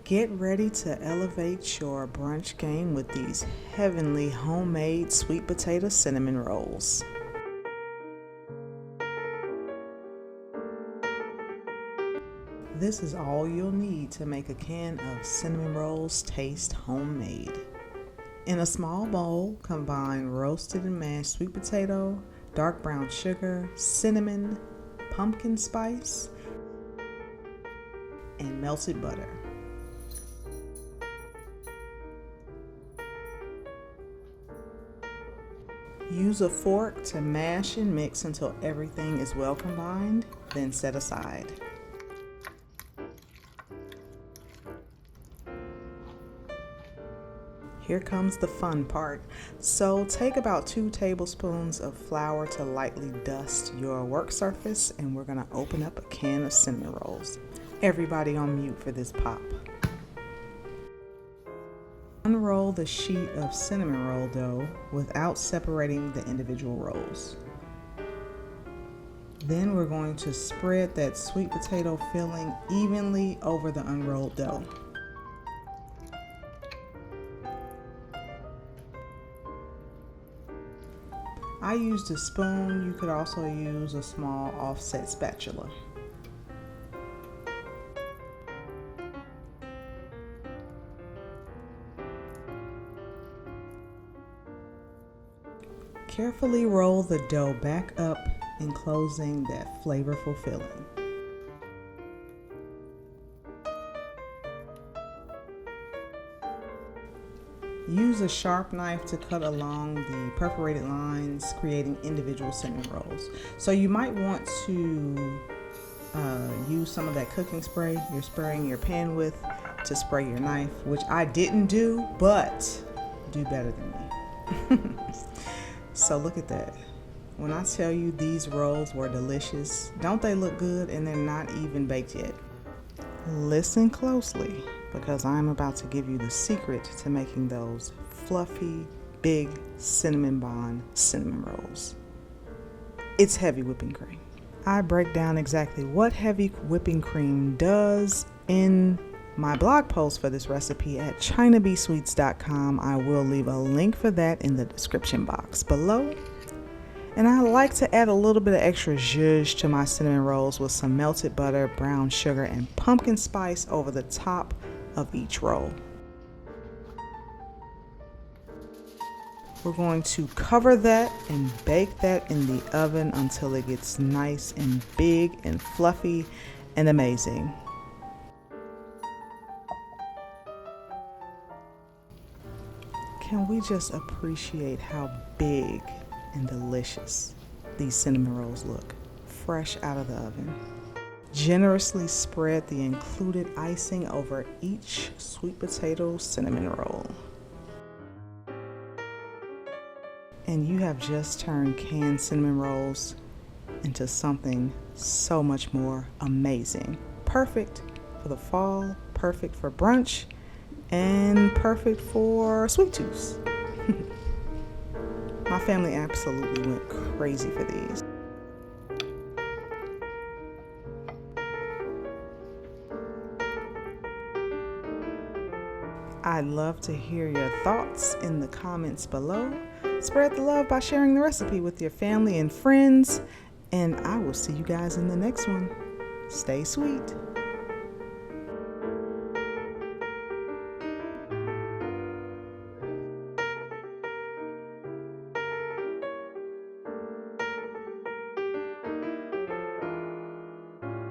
Get ready to elevate your brunch game with these heavenly homemade sweet potato cinnamon rolls. This is all you'll need to make a can of cinnamon rolls taste homemade. In a small bowl, combine roasted and mashed sweet potato, dark brown sugar, cinnamon, pumpkin spice, and melted butter. Use a fork to mash and mix until everything is well combined, then set aside. Here comes the fun part. So take about 2 tablespoons of flour to lightly dust your work surface, and we're gonna open up a can of cinnamon rolls. Everybody on mute for this pop. Unroll the sheet of cinnamon roll dough without separating the individual rolls. Then we're going to spread that sweet potato filling evenly over the unrolled dough. I used a spoon. You could also use a small offset spatula. Carefully roll the dough back up, enclosing that flavorful filling. Use a sharp knife to cut along the perforated lines, creating individual cinnamon rolls. So you might want to use some of that cooking spray you're spraying your pan with to spray your knife, which I didn't do, but do better than me. So look at that. When I tell you these rolls were delicious, don't they look good? And they're not even baked yet. Listen closely, because I'm about to give you the secret to making those fluffy, big cinnamon bun cinnamon rolls. It's heavy whipping cream. I break down exactly what heavy whipping cream does in my blog post for this recipe at chynabsweets.com. I will leave a link for that in the description box below. And I like to add a little bit of extra zhuzh to my cinnamon rolls with some melted butter, brown sugar, and pumpkin spice over the top of each roll. We're going to cover that and bake that in the oven until it gets nice and big and fluffy and amazing. Can we just appreciate how big and delicious these cinnamon rolls look, fresh out of the oven? Generously spread the included icing over each sweet potato cinnamon roll. And you have just turned canned cinnamon rolls into something so much more amazing. Perfect for the fall, perfect for brunch, and perfect for sweet tooths. My family absolutely went crazy for these. I'd love to hear your thoughts in the comments below. Spread the love by sharing the recipe with your family and friends, and I will see you guys in the next one. Stay sweet.